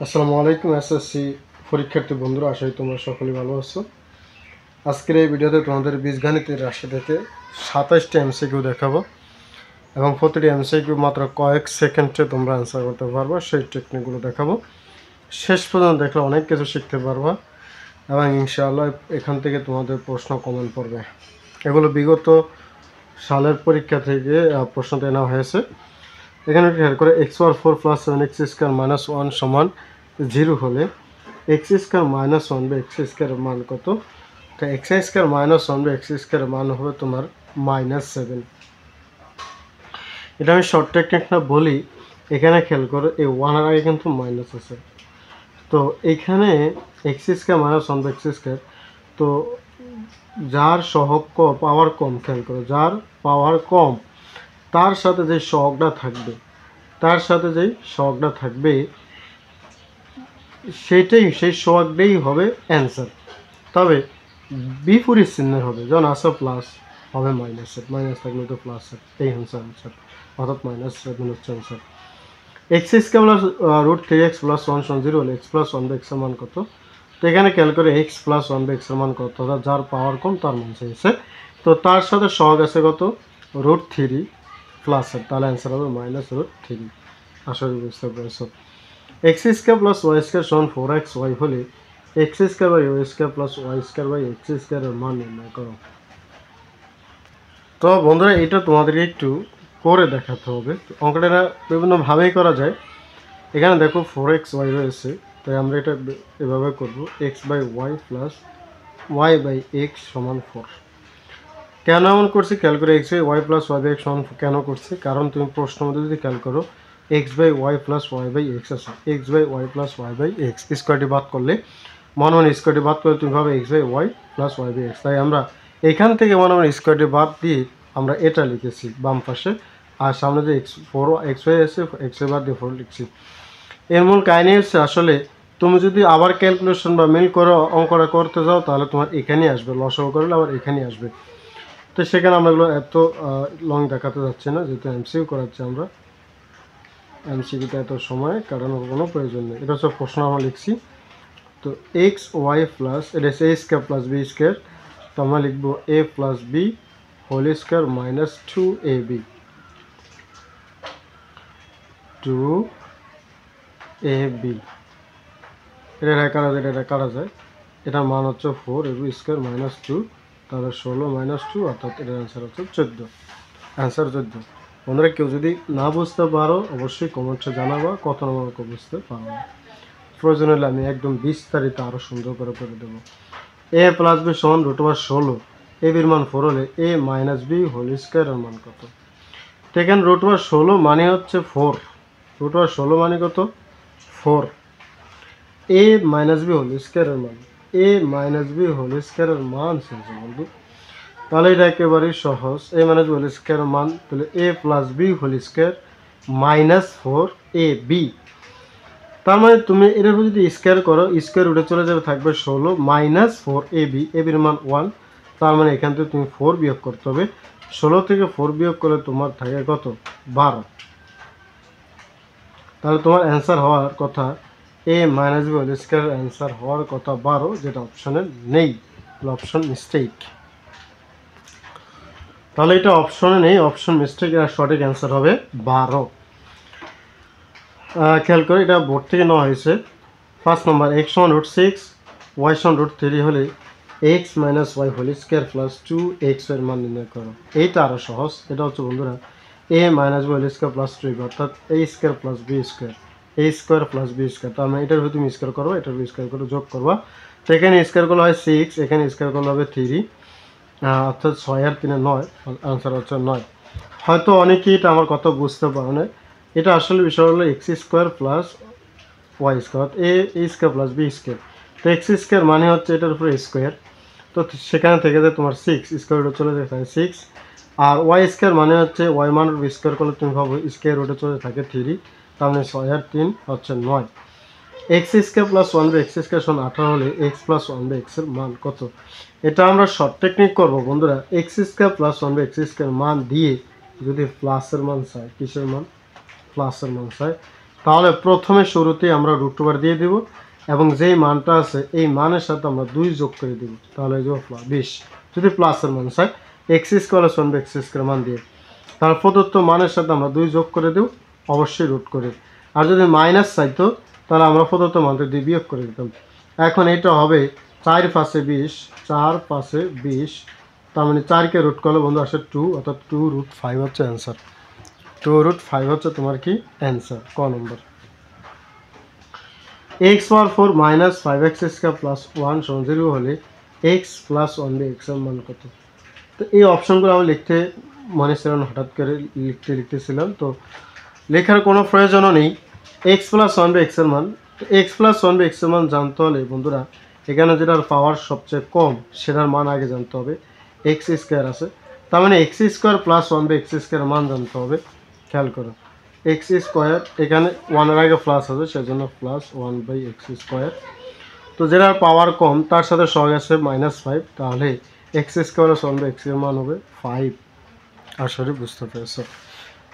আসসালামু আলাইকুম এসএসসি পরীক্ষার্থী বন্ধুরা, আশা করি তোমরা সকলেই ভালো আছো। আজকের এই ভিডিওতে তোমাদের বীজগণিতের রাশি থেকে 27টি এমসিকিউ দেখাবো এবং প্রতিটি এমসিকিউ মাত্র কয়েক সেকেন্ডে তোমরা অ্যান্সার করতে পারবা। সেই টেকনিকগুলো দেখাবো। শেষ পর্যন্ত দেখলে অনেক কিছু শিখতে পারবা এবং ইনশাআল্লাহ এখান থেকে তোমাদের প্রশ্ন কমন পড়বে। এগুলো বিগত সালের পরীক্ষা থেকে প্রশ্নটা নেওয়া হয়েছে। এখানে খেয়াল করে x⁴ প্লাস 7x² মাইনাস 1 সমান 0 হলে x² মাইনাস 1 বা x² এর মান কত? তো x² মাইনাস 1 বা x² এর মান হবে তোমার -7। এটা আমি শর্ট টেকনিকটা বলি। এখানে খেয়াল করো এই 1 এর আগে কিন্তু মাইনাস আছে। তো এখানে x² মাইনাস 1 বা x², তো যার সহগ পাওয়ার কম, খেয়াল করো যার পাওয়ার কম তার সাথে যে সহগটা থাকবে সেই সহগটাই হবে অ্যান্সার। তবে বিপরীত চিহ্নের হবে, যখন আসে প্লাস হবে মাইনাসের, মাইনাস থাকলে তো প্লাসের, এই হচ্ছে অ্যান্সার, অর্থাৎ -7 হচ্ছে answer. x² plus √3x plus 1 সমান 0 হলে x প্লাস 1 বা x এর মান কত? তো এখানে খেয়াল করে x প্লাস 1 বা x এর মান কত, অর্থাৎ যার পাওয়ার কম তার মান চাইছে। তো তার সাথে সহগ আছে কত? √3 প্লাসের, তাহলে অ্যান্সার হবে -√3। আশা করি বুঝতে পেরেছো। x² প্লাস y² সমান 4xy হলে x² by y² plus y² by x² এর মান নির্ণয় করো। তো বন্ধুরা, এটা তোমাদেরকে একটু করে দেখাতে হবে। অঙ্কটা বিভিন্নভাবেই করা যায়। এখানে দেখো 4xy রয়েছে, তাই আমরা এটা এভাবে করব, x by Y plus y by X সমান 4। কেন এমন করছি খেয়াল করে, x by Y plus y by X সমান কেন করছি? কারণ তুমি প্রশ্নের মধ্যে যদি খেয়াল করো x by Y plus y by x আছে, x by Y plus y by x স্কোয়ারটি বাদ করলে মনে স্কোয়ারটি বাদ করলে তুমি ভাবে x by Y plus y by x. তাই আমরা এখান থেকে মনে স্কোয়ারটি বাদ দিয়ে আমরা এটা লিখেছি বাম পাশে, আর সামনে যে x ওয়াই আছে x বাদ দিয়ে 4 লিখছি। এর মূল কাহিনী হচ্ছে, আসলে তুমি যদি আবার ক্যালকুলেশন বা মিল করে অঙ্কটা করতে যাও তাহলে তোমার এখানেই আসবে, লসাগু করলে আবার এখানেই আসবে। তো সেখানে আমরা এগুলো এত লং দেখাতে যাচ্ছি না, যেহেতু এমসিকিউ করাচ্ছি আমরা, এমসিকিউতে এত সময় কাটানোর কোনো প্রয়োজন নেই। এটা হচ্ছে প্রশ্ন আমরা লিখছি। তো এক্স ওয়াই প্লাস, এটা হচ্ছে a² প্লাস b², তো আমরা লিখবো a plus B whole square minus 2ab, 2ab। এটা কাটা যায়, এটার মান হচ্ছে 4ab² মাইনাস 2, তাহলে 16 মাইনাস 2, অর্থাৎ এটার অ্যান্সার হচ্ছে 14। অ্যান্সার 14। বন্ধুরা, কেউ যদি না বুঝতে পারো অবশ্যই কমেন্টে জানাবা, কত নম্বর বুঝতে পারো না। প্রয়োজন হলে আমি একদম বিস্তারিত আরও সুন্দর করে দেবো। a প্লাস বি সমান √16, এ বির মান 4 হলে a মাইনাস বি হোল স্কোয়ারের মান কত? তো এখানে √16 মানে হচ্ছে 4, √16 মানে কত? 4। a মাইনাস বি হোল স্কোয়ারের মান, a মাইনাস বি হোল স্কোয়ারের মান শুনছে বন্ধু, তাহলে এটা একেবারেই সহজ। a মাইনাস বি হোল স্কোয়ারের মান, তাহলে a plus B whole square minus 4ab। তার মানে তুমি এর উপর যদি স্কোয়ার করো, স্কোয়ার উঠে চলে যাবে, থাকবে 16 মাইনাস 4ab, এর মান 1। তার মানে এখান থেকে তুমি 4 বিয়োগ করতে হবে। 16 থেকে 4 বিয়োগ করলে তোমার থাকে কত? 12। তাহলে তোমার অ্যান্সার হওয়ার কথা a minus B whole square, answer হওয়ার কথা 12, যেটা অপশনে নেই, অপশন মিস্টেক। তাহলে এটা অপশনে নেই, অপশন মিস্টেক, আর সঠিক অ্যান্সার হবে 12। খেয়াল করে, এটা বোর্ড থেকে নেওয়া হয়েছে। 5 নম্বর, x সমান √6 y সমান √3 হলে x minus Y whole square plus 2x এর মান নির্ণয় করো। এইটা আরও সহজ। এটা হচ্ছে বন্ধুরা a minus B whole square plus 2b, অর্থাৎ a² plus b², a² plus b²। তো আমরা এটার ভিতরে তুমি স্কোয়ার করবো, এটার স্কোয়ার করে যোগ করবা। তো এখানে স্কোয়ার করলে হয় 6, এখানে স্কোয়ার করলে হবে 3, অর্থাৎ 6 আর 3 9, আনসার হচ্ছে 9। হয়তো অনেকেই এটা আমার কথা বুঝতে পারো না। এটা আসলে বিষয় হলো x² plus y², a² plus b²। তো x² মানে হচ্ছে এটার উপরে স্কোয়ার, তো সেখানে থেকে যায় তোমার 6, স্কোয়ার রুটে চলে যায় 6। আর y² মানে হচ্ছে y মান স্কোয়ার করলে তুমি ভাবো স্কোয়ার রুটে চলে থাকে 3, তার মানে 6 আর 3 হচ্ছে 9। x² প্লাস 1 বাই x² সমান 18 হলে x প্লাস 1 বাই x এর মান কত? এটা আমরা শর্ট টেকনিক করবো বন্ধুরা। x² প্লাস 1 বাই x² মান দিয়ে যদি প্লাসের মান চাই, কিসের মান? প্লাসের মান চাই, তাহলে প্রথমে শুরুতেই আমরা রুট ওভার দিয়ে দেব এবং যেই মানটা আছে এই মানের সাথে আমরা 2 যোগ করে দেব, তাহলে হয়ে যাবে 20। যদি প্লাসের মান চাই এক্স স্কোয়ার শুনবে এক্স স্কোয়ার মান দিয়ে, তাহলে প্রদত্ত মানের সাথে আমরা 2 যোগ করে দেব, অবশ্যই রুট করে। আর যদি মাইনাস চাইতো তাহলে আমরা প্রদত্ত মানটা দিয়ে বিয়োগ করে দিতাম। এখন এটা হবে 4 5 20, 4 5 20, তার মানে 4কে রুট করলে বন্ধু আসে 2, অর্থাৎ 2√5 হচ্ছে অ্যান্সার। 2√5 হচ্ছে তোমার কি অ্যান্সার, ক নম্বর। x⁴ মাইনাস 5x² প্লাস 1 সমান 0 হলে x প্লাস 1/x এর মান কত? তো এই অপশনগুলো আমি লিখতে মনে ছিল না, হঠাৎ করে লিখতেছিলাম, তো লেখার কোনো প্রয়োজনও নেই। x প্লাস 1/x এর মান, তো x প্লাস 1/x এর মান জানতে হলে বন্ধুরা এখানে যেটার পাওয়ার সবচেয়ে কম সেটার মান আগে জানতে হবে। x² আছে, তার মানে x² প্লাস 1/x² এর মান জানতে হবে। খেয়াল করো x² এখানে 1 এর আগে প্লাস আছে, সেজন্য প্লাস 1/x²। তো যেটার পাওয়ার কম তার সাথে সহগ আছে -5, তাহলে x² প্লাস 1/x এর মান হবে 5। আসলে বুঝতে পেরেছো?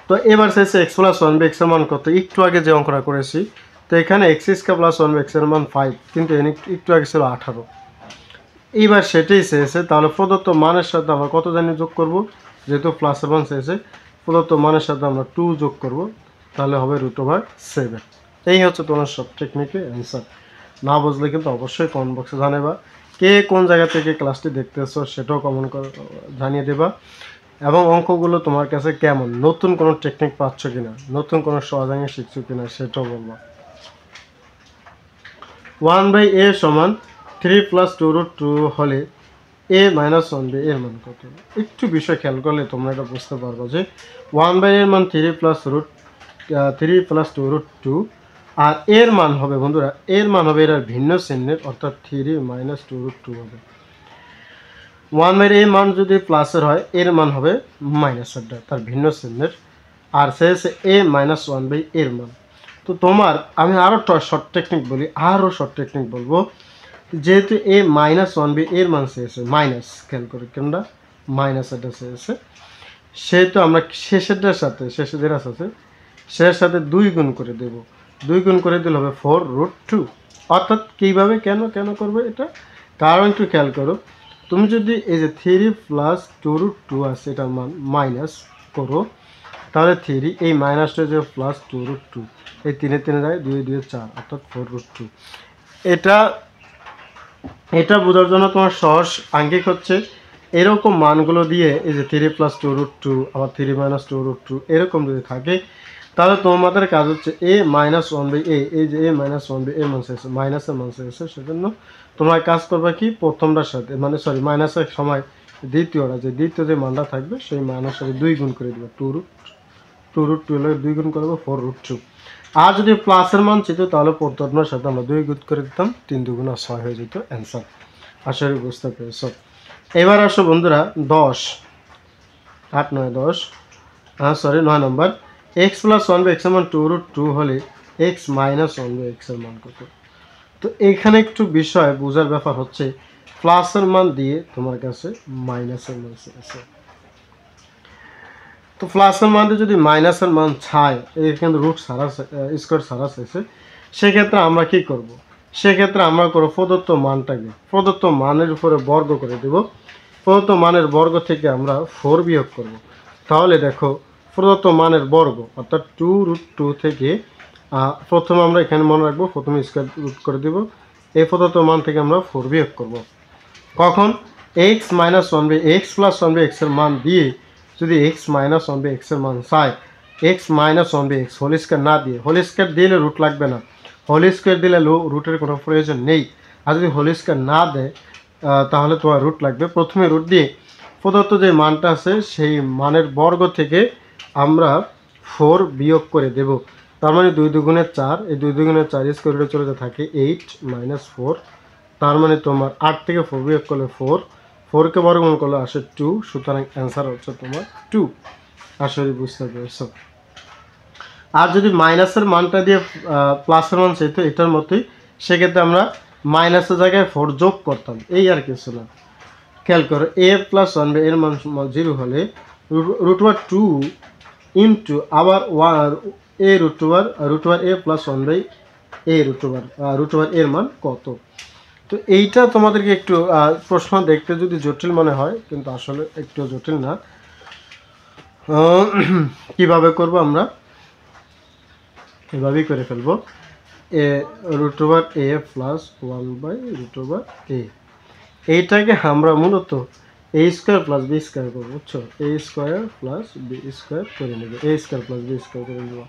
তো এবার শেষে x প্লাস 1/x এর মান কত? একটু আগে যে অঙ্কটা করেছি, তো এখানে x² প্লাস 1/x এর মান 5, কিন্তু একটু আগে ছিল 18। এইবার সেটাই চেয়েছে, তাহলে প্রদত্ত মানের সাথে আমরা কত জানি যোগ করব, যেহেতু প্লাসের মান চেয়েছে প্রদত্ত মানের সাথে আমরা 2 যোগ করব, তাহলে হবে √7। এই হচ্ছে তোমার সব টেকনিকের অ্যান্সার। না বুঝলে কিন্তু অবশ্যই কমেন্ট বক্সে জানাবা। কে কোন জায়গা থেকে ক্লাসটি দেখতেছো সেটাও কমেন্ট করে জানিয়ে দেবা। এবং অঙ্কগুলো তোমার কাছে কেমন, নতুন কোনো টেকনিক পাচ্ছ কিনা, নতুন কোনো সহজাঙ্গে শিখছো কিনা সেটাও বলবা। 1/a সমান 3 প্লাস 2√2 হলে a মাইনাস 1/a এর মান কত? একটু বিষয় খেয়াল করলে তোমরা এটা বুঝতে পারবো যে 1/a এর মান 3 প্লাস 2√2, আর এর মান হবে বন্ধুরা, এর মান হবে এর ভিন্ন চিহ্নের, অর্থাৎ 3 মাইনাস 2√2 হবে। 1/a এর মান যদি প্লাসের হয় এর মান হবে মাইনাসের, তার ভিন্ন চিহ্নের, আর শেষে a মাইনাস 1/a এর মান। তো তোমার আমি আরও শর্ট টেকনিক বলবো, যেহেতু a মাইনাস 1/a এর মান চেয়েছে মাইনাস, খেয়াল করে কেনটা মাইনাসেরটা চেয়েছে, সেহেতু আমরা শেষেরটার সাথে শেষের সাথে 2 গুণ করে দেব। 2 গুণ করে দিলে হবে 4√2। অর্থাৎ কীভাবে কেন করবে এটা, কারণ একটু খেয়াল করো, তুমি যদি এই যে 3 প্লাস 2√2 আছে এটার মান মাইনাস করো, তাহলে 3 এই মাইনাসটা যে প্লাস 2√2, এই 3 যায় 2 2 4, অর্থাৎ 4√2। এটা বোঝার জন্য তোমার সহজ আঙ্গিক হচ্ছে এরকম মানগুলো দিয়ে, এই যে 3 প্লাস 2√2 আবার 3 মাইনাস 2√2 এরকম যদি থাকে, তাহলে তোমাদের কাজ হচ্ছে a মাইনাস 1/a, এই যে a মাইনাস 1/a এর মান শেষে মাইনাসের মান শেষে, সেজন্য তোমরা কাজ করবে কি প্রথমটার সাথে মাইনাসের সময় দ্বিতীয় যে মানটা থাকবে সেই মানের সাথে 2 গুণ করে দেবে, 2√2 হলে 2 গুণ করবো 4√2। আর যদি প্লাসের মান ছিল তাহলে প্রথমটার সাথে আমরা 2 গুণ করে দিতাম, 3 2 গুণ 6 হয়ে যেত অ্যান্সার। আশা করি বুঝতে পেরেছ। এবার আসো বন্ধুরা 9 নম্বর, x প্লাস 1/x এর মান 2√2 হলে x মাইনাস 1/x এর মান কত? তো এখানে একটু বিষয় বোঝার ব্যাপার হচ্ছে, প্লাসের মান দিয়ে তোমার কাছে মাইনাসের মান আছে, তো প্লাসের মান দিয়ে যদি মাইনাসের মান চায়, এখানে রুট স্কোয়ার ছাড়া চাইছে, সেক্ষেত্রে আমরা কি করব? সেক্ষেত্রে আমরা করবো প্রদত্ত মানটাকে প্রদত্ত মানের উপরে বর্গ করে দেব। প্রদত্ত মানের বর্গ থেকে আমরা 4 বিয়োগ করব। তাহলে দেখো প্রদত্ত মানের বর্গ অর্থাৎ 2√2 থেকে প্রথমে আমরা এখানে মনে রাখবো, প্রথমে স্কোয়ার রুট করে দেব, এই প্রদত্ত মান থেকে আমরা 4 বিয়োগ করব। কখন? x minus 1/x plus 1/x এর মান দিয়ে যদি x মাইনাস 1/x এর মান চায়, x minus 1/x whole square না দিয়ে, হোল স্কোয়ার দিলে রুট লাগবে না, হোল স্কোয়ার দিলে রুটের কোনো প্রয়োজন নেই। আর যদি হোল স্কোয়ার না দেয় তাহলে তোমার রুট লাগবে। প্রথমে রুট দিয়ে প্রদত্ত যে মানটা আছে সেই মানের বর্গ থেকে আমরা 4 বিয়োগ করে দেব। তার মানে 2 2 4, এই 2 2 4 স্কোয়ার রুটে চলে থাকে 8 মাইনাস 4, তার মানে তোমার 8 থেকে 4 বিয়োগ করলে 4, 4কে বর্গমূল করলে আসে 2, সুতরাং অ্যান্সার হচ্ছে তোমার 2। আসলে বুঝতে পেরেছো। আর যদি মাইনাসের মানটা দিয়ে প্লাসের মান চাইতো এটার মতোই, সেক্ষেত্রে আমরা মাইনাসের জায়গায় 4 যোগ করতাম, এই আর কিছু না। খেয়াল করো a প্লাস 1/a এর মান 0 হলে √2 ইন্টু আবার এ root over a plus 1/a root over এর মান কত। তো এইটা তোমাদেরকে একটু প্রশ্ন দেখতে যদি জটিল মনে হয়, কিন্তু আসলে একটু জটিল না। কিভাবে করব আমরা, এভাবেই করে ফেলবো, এ root over a plus 1/√a। এইটাকে আমরা মূলত এ স্কোয়ার প্লাস বি স্কোয়ার করবো, বুঝছো, এ স্কোয়ার প্লাস বি স্কোয়ার করে নেব, এ স্কোয়ার প্লাস বি স্কোয়ার করে নেব।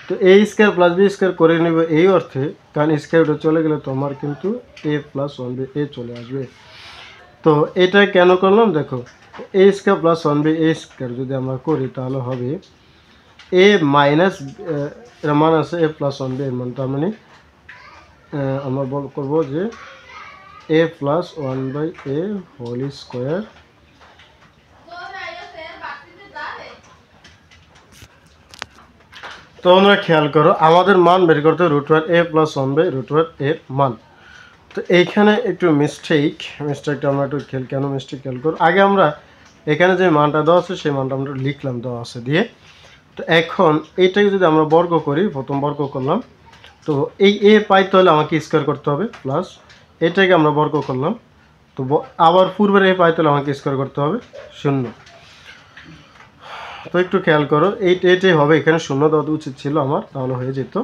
তো এ স্কোয়ার প্লাস বি স্কোয়ার করে নেব এই অর্থে, কারণ স্কোয়ারটা চলে গেলে তোমার কিন্তু এ প্লাস 1/a চলে আসবে। তো এটা কেন করলাম দেখো, এ স্কোয়ার প্লাস 1/a স্কোয়ার যদি আমরা করি তাহলে হবে এ মাইনাস এর মান আছে এ প্লাস 1/a এর মান, তার মানে আমরা করবো যে এ প্লাস 1/a হোল স্কোয়ার তো আমরা খেয়াল করো আমাদের মান বের করতে root over a plus 1/√a এর মান। তো এইখানে একটু মিস্টেকটা আমরা একটু কেন মিস্টেক খেয়াল করো, আগে আমরা এখানে যে মানটা দেওয়া আছে সেই মানটা আমরা লিখলাম দেওয়া আছে দিয়ে। তো এখন এইটাকে যদি আমরা বর্গ করি, প্রথম বর্গ করলাম, তো এই এ পাইতে হলে আমাকে স্কোয়ার করতে হবে, প্লাস এটাকে আমরা বর্গ করলাম, তো আবার পূর্বের এ পাইতে হলে আমাকে স্কোয়ার করতে হবে 0। তো একটু খেয়াল করো এইটাই হবে, এখানে 0 দেওয়া উচিত ছিল আমার, তাহলে হয়ে যেত।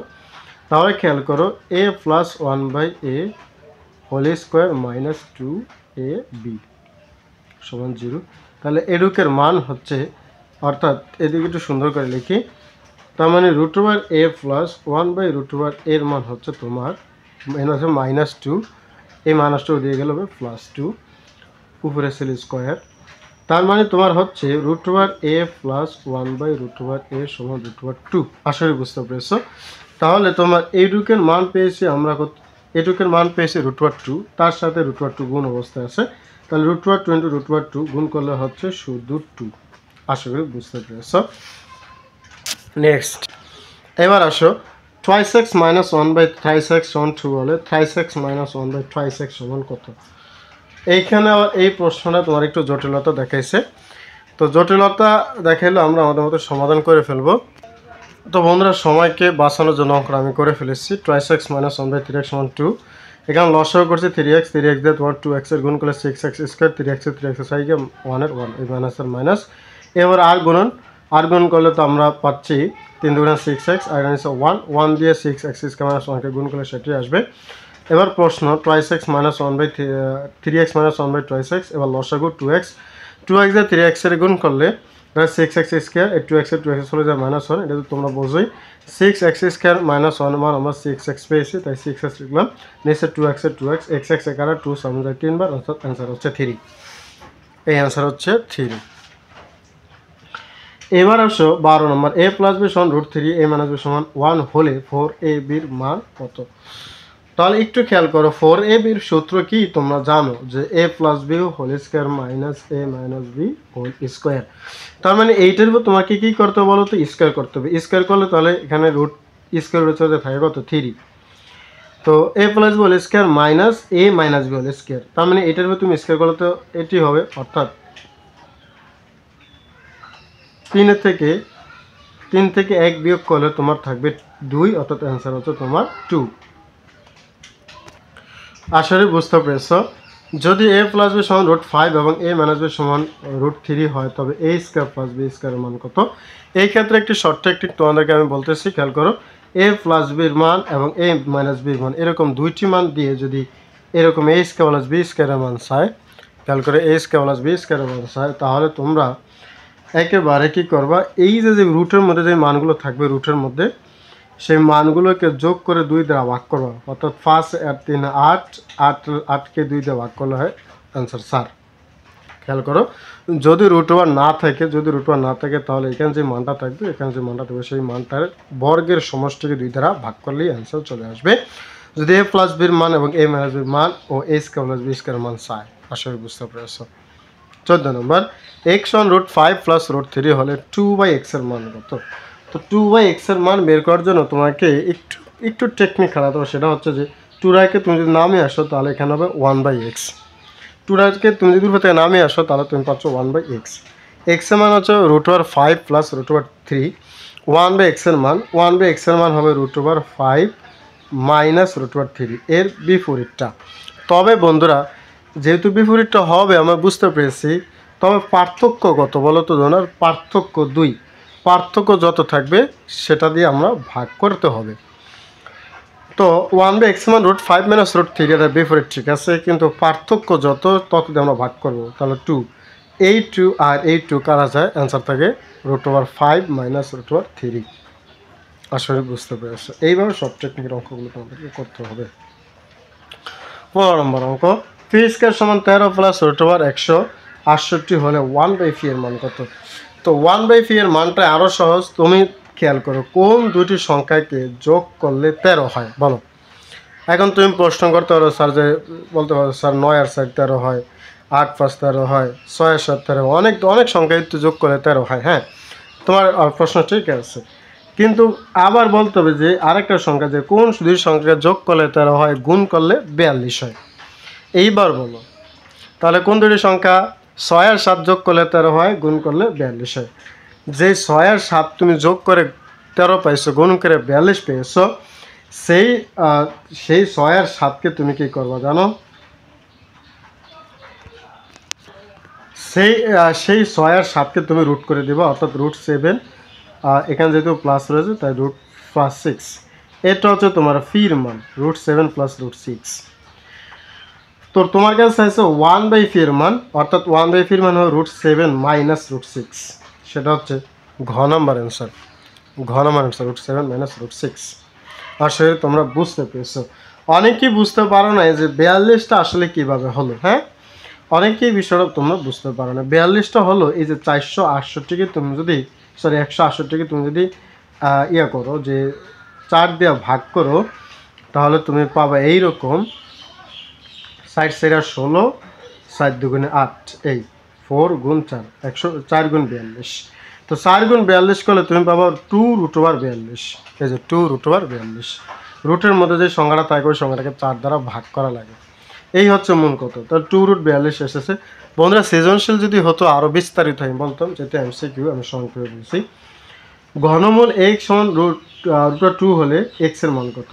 তাহলে খেয়াল করো a plus 1/a whole square minus 2ab সমান 0। তাহলে এডুকের মান হচ্ছে, অর্থাৎ এদিকে একটু সুন্দর করে লিখি, তার মানে root over a plus 1/√a এর মান হচ্ছে তোমার -2, এই -2 দিয়ে গেলে হবে +2 উপরে সেল স্কোয়ার। তার মানে তোমার হচ্ছে root over a plus 1/√a সমান √2। আশা করি বুঝতে পেরেছো। তাহলে তোমার এইটুকের মান পেয়েছি আমরা, এটুকের মান পেয়েছি √2, তার সাথে √2 গুণ অবস্থায় আছে, তাহলে √2 × √2 গুণ করলে হচ্ছে শুধু 2। আশা করি বুঝতে পেরেছো। নেক্সট এবার আসো, twice x minus 1/thrice x সমান 2 হলে thrice x minus 1/twice x সমান কত। এইখানে আবার এই প্রশ্নটা তোমার একটু জটিলতা দেখাইছে, তো জটিলতা দেখাইলে আমরা আমাদের মতো সমাধান করে ফেলবো। তো বন্ধুরা সময়কে বাঁচানোর জন্য অঙ্কটা আমি করে ফেলেছি, twice x minus 1/3x সমান 2। এখানে লসাগু করছে 3x দিয়ে তোমার 2x এর গুণ করলে 6x স্কোয়ার, 3x এর 1 এর 1, এই মাইনাসের মাইনাস। এবার আর গুণ করলে তো আমরা পাচ্ছি 3 × 6x, আর এখানে 1 দিয়ে 6x স্কোয়ার মাইনাস 1কে গুণ করলে সেটাই আসবে। এবার প্রশ্ন twice x minus 3x minus 1/twice x, এবার লসাগু 2x দিয়ে 3x এর গুণ করলে 6x স্কোয়ার, এই 2x চলে যায় -1, এটা তো তোমরা বোঝোই। 6x স্কোয়ার -1 মান আমরা 6x পেয়েছি, তাই 6x লিখলাম, নিচে 2x x একারা 2 সামনে যায় 3 বার, অর্থাৎ অ্যান্সার হচ্ছে 3। এই অ্যান্সার হচ্ছে 3। এবার আসো 12 নম্বর, a প্লাস b সমান √3, a মাইনাস b সমান 1 হলে 4ab এর মান কত। তাহলে একটু খেয়াল করো, 4ab এর সূত্র কি তোমরা জানো, যে a plus b whole square minus a minus b whole square. তার মানে এইটার উপর তোমাকে কি করতে হবে বলো তো, স্কোয়ার করতে হবে। স্কোয়ার করলে তাহলে এখানে রুট স্কোয়ার রুটে থাকে কত, 3। তো a plus b whole square minus a minus b whole square, তার মানে এটার উপর তুমি স্কোয়ার করলে তো এটি হবে, অর্থাৎ 3 থেকে 1 বিয়োগ করলে তোমার থাকবে 2, অর্থাৎ অ্যান্সার হচ্ছে তোমার 2। আসলে বুঝতে পেরেছ। যদি a প্লাস b সমান √5 এবং a মাইনাস b সমান √3 হয়, তবে a স্কোয়ার প্লাস b স্কোয়ারের মান কত। এই ক্ষেত্রে একটি শর্ট টেকনিক তোমাদেরকে আমি বলতেছি, খেয়াল করো, a প্লাস b এর মান এবং a মাইনাস b এর মান এরকম দুইটি মান দিয়ে যদি এরকম a স্কোয়ার প্লাস b স্কোয়ারের মান চায়, খেয়াল করে a স্কোয়ার প্লাস b স্কোয়ারের মান চায়, তাহলে তোমরা একেবারে কী করবা, এই যে রুটের মধ্যে যে মানগুলো থাকবে, রুটের মধ্যে সেই মানগুলোকে যোগ করে 2 দ্বারা ভাগ করবা, অর্থাৎ 5 আর 3 8কে 2 দিয়ে ভাগ করলে হয় অ্যান্সার 4। খেয়াল করো, যদি √1 না থাকে, তাহলে এখানে যে মানটা থাকবে, সেই মানটার বর্গের সমষ্টিকে 2 দ্বারা ভাগ করলেই অ্যান্সার চলে আসবে। যদি a প্লাস b এর মান এবং a মাইনাস b এর মান ও a স্কোয়ার প্লাস b স্কোয়ারের মান চায়। আশা করি বুঝতে পেরেছো। 14 নম্বর, x সমান √5 প্লাস √3 হলে 2/x এর মান কত। তো 2/x এর মান বের করার জন্য তোমাকে একটু টেকনিক খাটাতে হবে, সেটা হচ্ছে যে 2কে তুমি যদি নামে আসো তাহলে এখানে হবে 1/x। 2কে তুমি যদি উপর থেকে নামে আসো তাহলে তুমি পাচ্ছ 1/x। x এর মান হচ্ছে √5 প্লাস √3, 1/x এর মান 1/x এর মান হবে √5 মাইনাস √3 এর বিপরীতটা। তবে বন্ধুরা যেহেতু বিপরীতটা হবে আমরা বুঝতে পেরেছি, তবে পার্থক্য কত বলো তো ধনার পার্থক্য 2, পার্থক্য যত থাকবে সেটা দিয়ে আমরা ভাগ করতে হবে। তো 1/x মান √5 মাইনাস √3 এটা বিপরীত ঠিক আছে, কিন্তু পার্থক্য যত তত দিয়ে আমরা ভাগ করব, তাহলে 2 এই 2 আর এই 2 কারা যায়, অ্যান্সার থাকে √5 মাইনাস √3। আসলে বুঝতে পেরেছো, এইভাবে সব টেকনিকের অঙ্কগুলো তোমাদেরকে করতে হবে। 15 নম্বর অঙ্ক, পি স্কয়ার সমান 13 প্লাস √168 হলে 1/p এর মান কত? তো 1/p এর মানটা আরও সহজ, তুমি খেয়াল করো কোন দুটি সংখ্যাকে যোগ করলে 13 হয় বলো। এখন তুমি প্রশ্ন করতে পারো স্যার, যে বলতে পারো স্যার 9 আর 4 13 হয়, 8 5 13 হয়, 6 আর 7 13, অনেক অনেক সংখ্যা একটু যোগ করলে 13 হয়। হ্যাঁ, তোমার প্রশ্ন ঠিক আছে, কিন্তু আবার বলতে হবে যে আরেকটা সংখ্যা, যে কোন দুই সংখ্যা যোগ করলে 13 হয়, গুণ করলে 42 হয়। এইবার বলো তাহলে কোন দুটি সংখ্যা 6 আর 7 যোগ করলে 13 হয়, গুণ করলে 42 হয়। যে 6 আর 7 তুমি যোগ করে 13 পাইছো, গুণ করে 42 পেয়েছো, সেই 6 আর 7কে তুমি কি করবা জানো? সেই 6 আর 7কে তুমি রুট করে দিবা, অর্থাৎ √7, এখানে যেহেতু প্লাস রয়েছে তাই √6। এটা হচ্ছে তোমার ফির মান, √7 প্লাস √6। তো তোমার কাছে চাইছে 1/p এর মান, অর্থাৎ 1/p এর মান হবে √7 মাইনাস √6, সেটা হচ্ছে ঘ নাম্বার অ্যান্সার। ঘ নাম্বার অ্যান্সার √7 মাইনাস √6। আসলে তোমরা বুঝতে পেরেছো। অনেকেই বুঝতে পারো না যে 42টা আসলে কিভাবে হলো। হ্যাঁ, অনেকেই বিষয়টা তোমরা বুঝতে পারো না। 42টা হলো এই যে 468কে তুমি যদি 168কে তুমি যদি ইয়া করো, যে 4 দিয়ে ভাগ করো, তাহলে তুমি পাবা এইরকম 4 4 16, 4 2 8, এই 4 গুণ 4 4 গুণ 42। তো 4 গুণ 42 করলে তুমি পাবা 2√42। এই যে 2√42, রুটের মধ্যে যে সংখ্যাটা থাকে ওই সংখ্যাটাকে 4 দ্বারা ভাগ করা লাগে। এই হচ্ছে মূল কত, তো 2√42 এসেছে। বন্ধুরা সৃজনশীল যদি হতো আরও বিস্তারিত আমি বলতাম, যেটা MCQ আমি সংক্ষেপে বলছি। ঘনমূল x সমান √2 হলে x এর মান কত?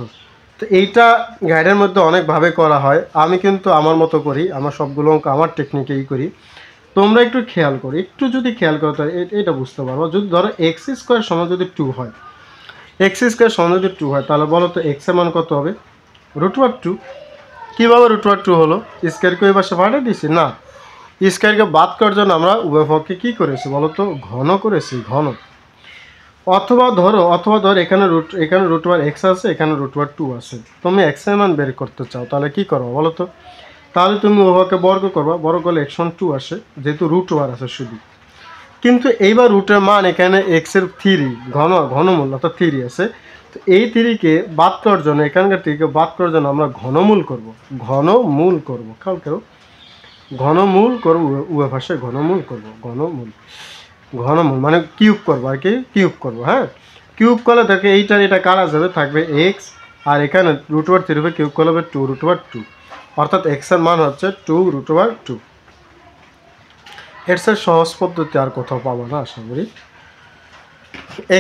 তো এইটা গাইডের মধ্যে অনেকভাবে করা হয়, আমি কিন্তু আমার মতো করি, আমার সবগুলো অঙ্ক আমার টেকনিকেই করি। তোমরা একটু খেয়াল করো, একটু যদি খেয়াল করো তাহলে এটা বুঝতে পারবো। যদি ধরো x² সমান যদি 2 হয়, x² সমান যদি 2 হয়, তাহলে বলো তো x এর মান কত হবে? √2। কীভাবে √2 হলো? স্কয়ারকে ওই পাশে পাঠিয়ে দিয়েছি না, স্কয়ারকে বাদ করার জন্য আমরা উভয় পক্ষে কী করেছি বলো তো? ঘন করেছি, ঘন। অথবা ধরো এখানে √x আছে, এখানে √2 আছে, তুমি x এর মান বের করতে চাও, তাহলে কি করবো বলো তো? তাহলে তুমি উভয়কে বর্গ করবা, বর্গ করলে x সমান 2 আসে, যেহেতু √1 আছে শুধু। কিন্তু এইবার রুটের মান এখানে x এর 3 ঘনমূল অর্থাৎ 3 আছে। তো এই 3কে বাদ করার জন্য, এখানকার 3কে বাদ করার জন্য আমরা ঘনমূল করব, খেয়াল করো, ঘনমূল করব, উভয় পাশে ঘনমূল করব, ঘনমূল মানে কিউব করবো আর কি, কিউব করবো। হ্যাঁ, কিউব করলে দেখে এটা কারা যাবে, থাকবে x, আর এখানে √3 কিউব করলে হবে 2√2, অর্থাৎ x এর মান হচ্ছে 2√2। এর সাথে সহজ পদ্ধতি আর কোথাও পাবো না আশা করি।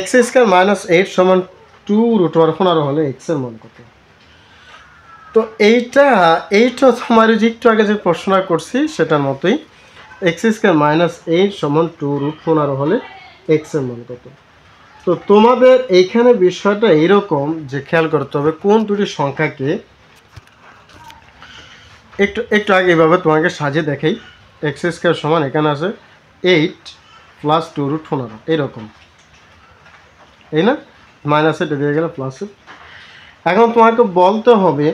x² মাইনাস 8 সমান 2√15 হলে x এর মান কত? তো এইটা তোমার যে একটু আগে যে প্রশ্নটা করছি সেটার মতোই, x² মাইনাস 8 সমান 2√15 হলে x এর মান কত? তো তোমাদের এইখানে বিষয়টা এরকম যে খেয়াল করতে হবে কোন দুটি সংখ্যাকে, একটু আগে এইভাবে তোমাকে সাজিয়ে দেখাই। x² সমান এখানে আছে 8 প্লাস 2√15, এইরকম, এই না, মাইনাস এটা দিয়ে গেলে প্লাস। এখন তোমাকে বলতে হবে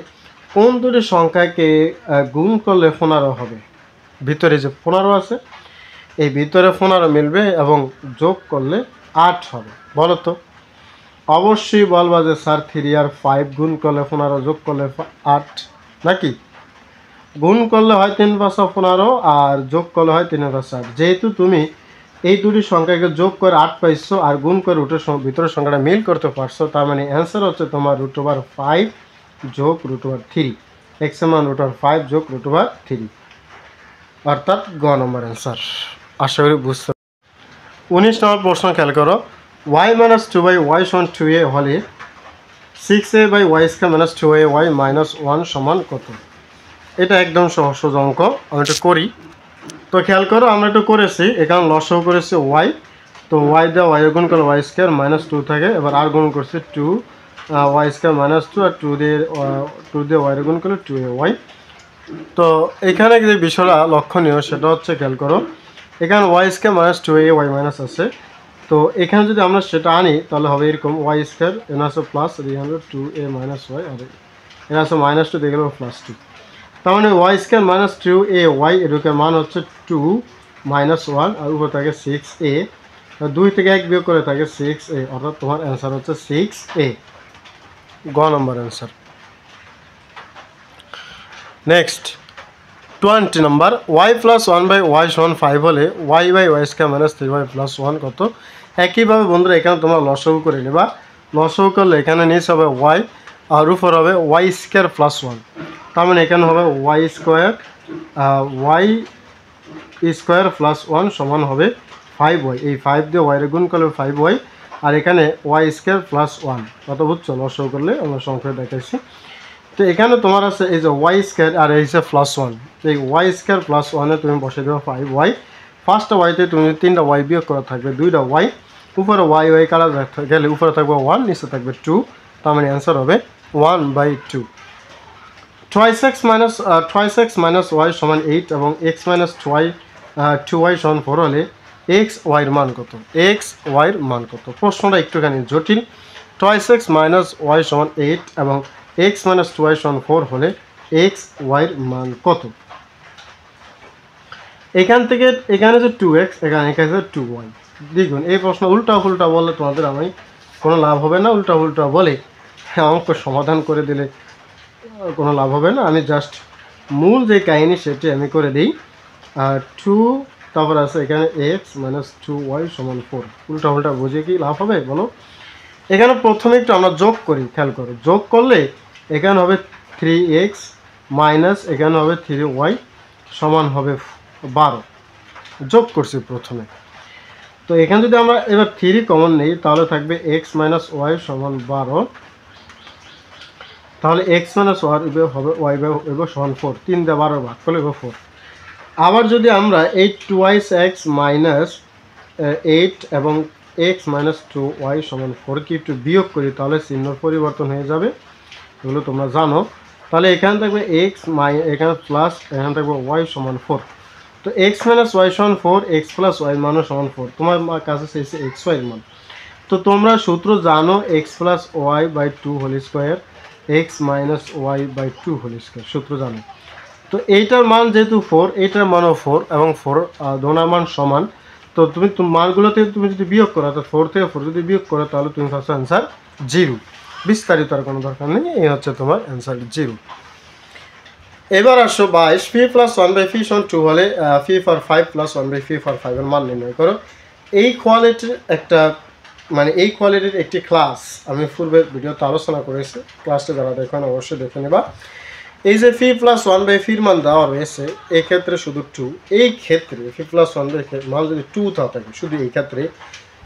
কোন দুটি সংখ্যাকে গুণ করলে 15 হবে। ভিতরে যে 15 আছে, এই ভিতরে 15 মিলবে এবং যোগ করলে 8 হবে, বলো তো? অবশ্যই বলবা যে স্যার 3 আর 5 গুণ করলে 15, যোগ করলে 8, নাকি? গুণ করলে হয় 3 5 15 আর যোগ করলে হয় 3 5 8। যেহেতু তুমি এই দুটি সংখ্যাকে যোগ করে 8 পাইছো আর গুণ করে ভিতরের সংখ্যাটা মিল করতে পারছো, তার মানে অ্যান্সার হচ্ছে তোমার √5 যোগ √3, x এর মান √5 যোগ √3, অর্থাৎ গ নম্বর অ্যান্সার। আশা করি বুঝতে। 19 নম্বর প্রশ্ন খেয়াল করো, y মাইনাস 2/y সমান 2a হলে 6a/y square minus 2ay minus 1 সমান কত? এটা একদম সহজ সোজা অঙ্ক, আমি এটা করি। তো খেয়াল করো, আমরা একটু করেছি, এখানে লসাও করেছি y, তো y দিয়ে y গুণ করলে y স্কয়ার মাইনাস 2 থাকে, এবার আর গুণ করছি 2 y স্কয়ার মাইনাস 2 আর 2 দিয়ে y গুণ করলে 2ay। তো এখানে যে বিষয়টা লক্ষণীয় সেটা হচ্ছে, খেয়াল করো এখানে y square minus 2ay minus আছে, তো এখানে যদি আমরা সেটা আনি তাহলে হবে এরকম y স্কয়ার এখানে আছে প্লাস, এখানে 2a মাইনাস y, আর এখানে আছে মাইনাস 2 দিয়ে গেলে প্লাস 2। তার মানে y স্কয়ার মাইনাস 2ay এর মান হচ্ছে 2 মাইনাস 1, আর উপর থাকে 6a, 2 থেকে 1 বিয়োগ করে থাকে 6a, অর্থাৎ তোমার অ্যান্সার হচ্ছে 6a, গ নম্বর অ্যান্সার। নেক্সট 20 নম্বর, y প্লাস 1/y সমান 5 হলে y/y square minus 3y plus 1 কত? একইভাবে বন্ধুরা এখানে তোমরা লসাগু করে নেবা, লসাগু করলে এখানে নিচে হবে y আর উপর হবে y স্কয়ার প্লাস 1, তার মানে এখানে হবে y স্কয়ার প্লাস 1 সমান হবে 5y, এই 5 দিয়ে y গুণ করলে 5y, আর এখানে y স্কয়ার প্লাস 1, কত বুঝছো? লসাগু করলে আমরা সংখ্যা দেখাইছি। তো এখানে তোমার আছে এই যে y স্কয়ার আর এই যে প্লাস 1, এই y স্কয়ার প্লাস 1-এ তুমি বসে দেবে 5y, ফার্স্টটা y-তে তুমি 3টা y বিয়োগ করা থাকবে 2টা y, উপরে y কাটা গেলে উপরে থাকবে 1, নিচে থাকবে 2, তার মানে অ্যান্সার হবে 1/2। twice x মাইনাস y সমান 8 এবং x মাইনাস 2y সমান 4 হলে x y এর মান কত? x y এর মান কত? প্রশ্নটা একটুখানি জটিল। twice x মাইনাস y সমান 8 এবং x মাইনাস 2y সমান 4 হলে x y এর মান কত? এখান থেকে এখানে যে 2x, এখানে যে 2y, দেখুন এই প্রশ্ন উল্টা উল্টা বললে তোমাদের আমি কোনো লাভ হবে না, উল্টা উল্টা বলে অঙ্ক সমাধান করে দিলে কোনো লাভ হবে না। আমি জাস্ট মূল যে কাহিনী সেটি আমি করে দিই। 2, তারপর আছে এখানে x মাইনাস 2y সমান 4, উল্টা উল্টা বুঝে কি লাভ হবে বলো? এখানে প্রথমে একটু আমরা যোগ করি, খেয়াল করো, যোগ করলে এখানে হবে 3x মাইনাস এখানে হবে 3y সমান হবে 12, যোগ করছি প্রথমে। তো এখানে যদি আমরা এবার 3 কমন নেই তাহলে থাকবে x মাইনাস y সমান 12, তাহলে x মাইনাস y হবে y সমান 4, 3 দিয়ে 12 ভাগ করলে 4। আবার যদি আমরা এই 2x মাইনাস 8 এবং x মাইনাস 2y সমান 4 কি একটু বিয়োগ করি তাহলে চিহ্ন পরিবর্তন হয়ে যাবে, এগুলো তোমরা জানো। তাহলে এখানে থাকবে x এখানে প্লাস, এখানে থাকবে y সমান 4। তো x মাইনাস y সমান 4, x প্লাস y মান সমান 4, তোমার কাছে চাইছে x y এর মান। তো তোমরা সূত্র জানো, x plus y by 2 whole square, x minus y by 2 whole square, সূত্র জানো। তো এইটার মান যেহেতু 4, এইটার মানও 4 এবং 4 দোনার মান সমান, তো তুমি মানগুলোতে তুমি যদি বিয়োগ করো, অর্থাৎ 4 থেকে 4 যদি বিয়োগ করো তাহলে তুমি পাচ্ছ অ্যান্সার 0। বিস্তারিত আর কোনো দরকার নেই, এই হচ্ছে তোমার অ্যান্সার 0। এবার আসো 22, ফি প্লাস 1/ফি সমান 2 হলে ফি ফর 5 প্লাস 1/ফি ফর 5 এর মান নির্ণয় করো। এই কোয়ালিটির একটা এই কোয়ালিটির একটি ক্লাস আমি পূর্বের ভিডিওতে আলোচনা করেছি, ক্লাসটা যারা দেখেন অবশ্যই দেখে নেবা। এই যে ফি প্লাস 1/ফির মান দেওয়া রয়েছে, এই ক্ষেত্রে শুধু 2, এই ক্ষেত্রে ফি প্লাস 1/ফি মান যদি 2 থাকে শুধু এই ক্ষেত্রে,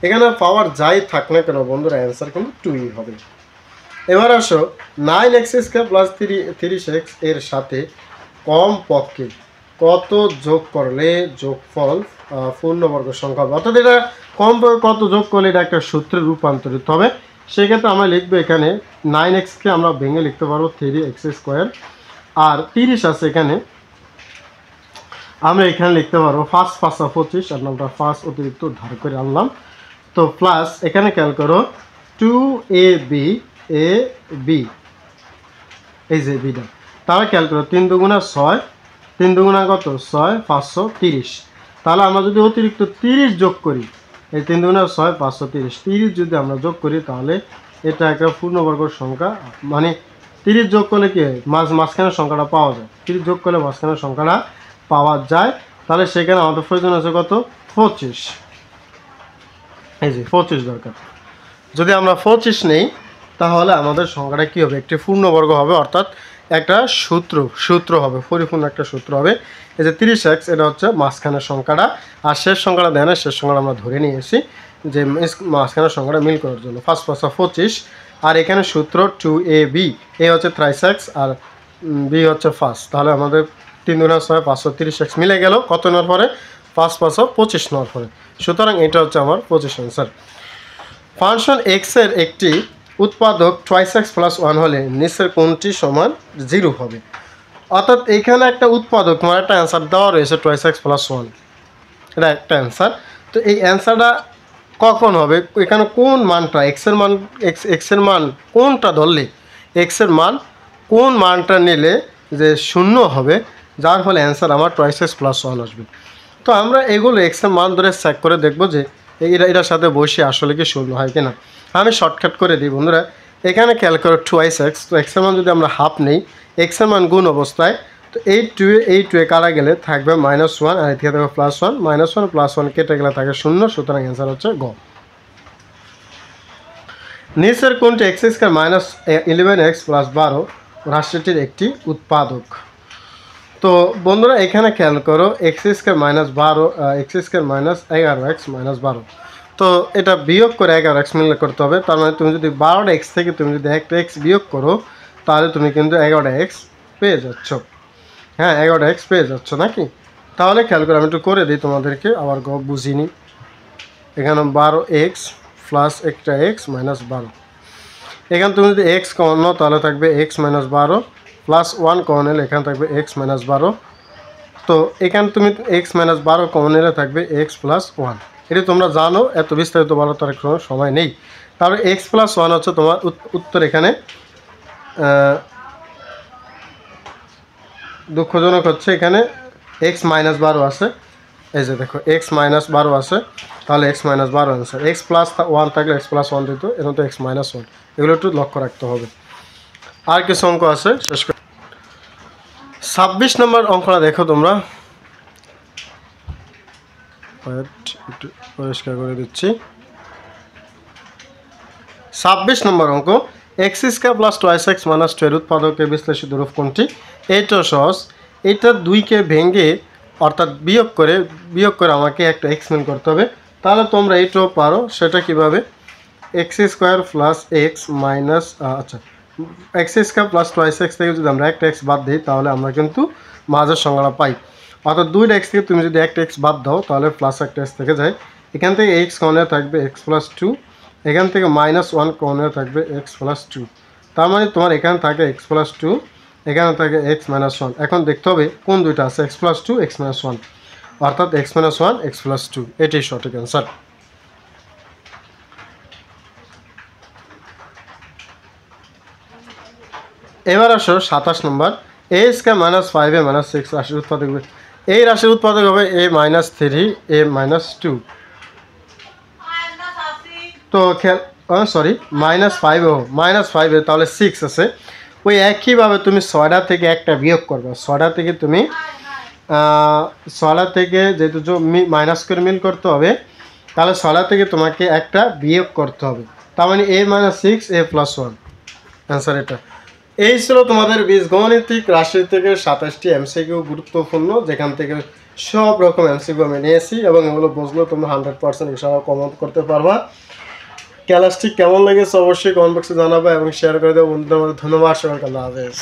এখানে পাওয়ার যাই থাক না কেন বন্ধুরা অ্যান্সার কিন্তু 2ই হবে। এবার আসো 9x² প্লাস 30x এর সাথে কমপক্ষে কত যোগ করলে যোগফল পূর্ণবর্গ সংখ্যা হবে, অর্থাৎ এটা কমপক্ষে কত যোগ করলে এটা একটা সূত্রে রূপান্তরিত হবে। সেক্ষেত্রে আমরা লিখবো এখানে 9x-কে আমরা ভেঙে লিখতে পারবো 3x², আর 30 আছে এখানে, আমরা এখানে লিখতে পারবো 5 5 25, আর আমরা 5 অতিরিক্ত ধার করে আনলাম। তো প্লাস এখানে খেয়াল করো 2ab এই যে বিটা, তাহলে খেয়াল করো 3 দুগুণা 6, 3 দুগুণা কত 6, 530। তাহলে আমরা যদি অতিরিক্ত 30 যোগ করি, এই 3 দুগুণা 6, 530 যদি আমরা যোগ করি তাহলে এটা একটা পূর্ণবর্গ সংখ্যা, 30 যোগ করলে কি হয়, মাঝখানের সংখ্যাটা পাওয়া যায়, 30 যোগ করলে মাঝখানের সংখ্যাটা পাওয়া যায়। তাহলে সেখানে আমাদের প্রয়োজন আছে কত 25, এই যে 25 দরকার। যদি আমরা 25 নেই তাহলে আমাদের সংখ্যাটা কী হবে, একটি পূর্ণবর্গ হবে, অর্থাৎ একটা সূত্র হবে, পরিপূর্ণ একটা সূত্র হবে। এই যে 30x এটা হচ্ছে মাঝখানের সংখ্যাটা, আর শেষ সংখ্যাটা দেয় না, শেষ সংখ্যাটা আমরা ধরে নিয়েছি যে মাঝখানের সংখ্যাটা মিল করার জন্য। 5 5 25, আর এখানে সূত্র 2ab, এ হচ্ছে 30x আর বি হচ্ছে 5, তাহলে আমাদের 3 × 6 530x মিলে গেল কত নেওয়ার পরে? 5 5 25 নেওয়ার পরে। সুতরাং এটা হচ্ছে আমার 25 অ্যান্সার। ফাংশন x এর একটি উৎপাদক 2x + 1 হলে নিচের কোনটি সমান 0 হবে? অর্থাৎ এখানে একটা উৎপাদক, তোমার একটা অ্যান্সার দেওয়া রয়েছে 2x + 1, এটা একটা অ্যান্সার। তো এই অ্যান্সারটা কখন হবে? এখানে কোন মানটা এক্স এর মান কোনটা ধরলে, এক্সের মান কোন মানটা নিলে যে 0 হবে, যার ফলে অ্যান্সার আমার 2x + 1 আসবে। তো আমরা এগুলো এক্সের মান ধরে চেক করে দেখব যে এটার সাথে বসে আসলে কি 0 হয় কিনা। আমি শর্টকাট করে দিই বন্ধুরা, এখানে খেয়াল করো 2x, তো এক্সের মান যদি আমরা হাফ নেই, এক্সের মান গুণ অবস্থায়, তো এই টু এ কারা গেলে থাকবে -1, আর এদিকে থাকবে +1, -1 +1 কেটে গেলে থাকে 0, সুতরাং অ্যান্সার হচ্ছে গ। নিচের কোনটি x² - 11x + 12 রাশিটির একটি উৎপাদক? তো বন্ধুরা এখানে খেয়াল করো x² - 12 x² - 11x - 12, তো এটা বিয়োগ করে 11x মিলে করতে হবে। তার মানে তুমি যদি 12টা x থেকে তুমি যদি একটা x বিয়োগ করো, তাহলে তুমি কিন্তু 11টা x পেয়ে যাচ্ছ। হ্যাঁ, 11টা x পেয়ে যাচ্ছ নাকি? তাহলে খেয়াল করে আমি একটু করে দিই তোমাদেরকে, আবার বুঝিনি। এখানে 12x প্লাস একটা x মাইনাস 12, এখানে তুমি যদি x কমন নাও তাহলে থাকবে x - 12 প্লাস 1 কমন নিলে এখানে থাকবে x - 12। তো এখানে তুমি x - 12 কমন নিলে থাকবে x + 1। এটি তোমরা জানো, এত বিস্তারিত বলার তার কোনো সময় নেই। তাহলে x + 1 হচ্ছে তোমার উত্তর। এখানে দুঃখজনক হচ্ছে এখানে x - 12 আছে, এই যে দেখো x - 12 আছে, তাহলে x - 12 অ্যান্সার। x + 1 থাকলে x + 1 দিত, এখন তো x - 1, এগুলো একটু লক্ষ্য রাখতে হবে। আর কিছু অঙ্ক আছে, শেষ করে 26 নম্বর অঙ্কটা দেখো তোমরা, একটু পরিষ্কার করে দিচ্ছি। 26 নম্বর অঙ্ক, x² + 2x - 2 এর উৎপাদকের বিশ্লেষিত রূপ কোনটি? এইটা সহজ, এটা 2কে ভেঙে অর্থাৎ বিয়োগ করে আমাকে একটা x মিল করতে হবে। তাহলে তোমরা এইটাও পারো, সেটা কিভাবে? x² + x মাইনাস আচ্ছা x² + 2x থেকে যদি আমরা একটা x বাদ দিই, তাহলে আমরা কিন্তু মাঝের সংখ্যাটা পাই। অর্থাৎ 2টা x থেকে তুমি যদি একটা x বাদ দাও, তাহলে প্লাস একটা x থেকে যায়। এখান থেকে x কমনে থাকবে x + 2, এখান থেকে -1 কমনে থাকবে x + 2। তার মানে তোমার এখানে থাকে x + 2, এখানে থাকে x - 1। এখন দেখতে হবে কোন দুইটা আছে, x + 2 x - 1, অর্থাৎ x - 1 x + 2, এটাই সঠিক অ্যান্সার। এবার আসো 27 নম্বর, a² - 5a - 6 রাশির উৎপাদক। এই রাশির উৎপাদক হবে a - 3 a - 2। তো সরি -5 তাহলে 6 আছে। ওই একইভাবে তুমি 6টা থেকে একটা বিয়োগ করবে, 6টা থেকে তুমি 6টা থেকে যেহেতু মাইনাস করে মিল করতে হবে, তাহলে 6টা থেকে তোমাকে একটা বিয়োগ করতে হবে। তার মানে a - 6 a + 1, অ্যান্সার এটা। এই ছিল তোমাদের বীজগণিতিক রাশি থেকে 27টি এমসিকিউ গুরুত্বপূর্ণ, যেখান থেকে সব রকম এমসিকিউ আমি নিয়েছি, এবং এগুলো বুঝলেও তোমরা 100% ইনশাআল্লাহ কমেন্ট করতে পারবা। ক্লাসটি কেমন লেগেছে অবশ্যই কমেন্ট বক্সে জানাবে এবং শেয়ার করে দেবো বন্ধুদের মধ্যে। ধন্যবাদ সবাইকে, আল্লাহ হাফেজ।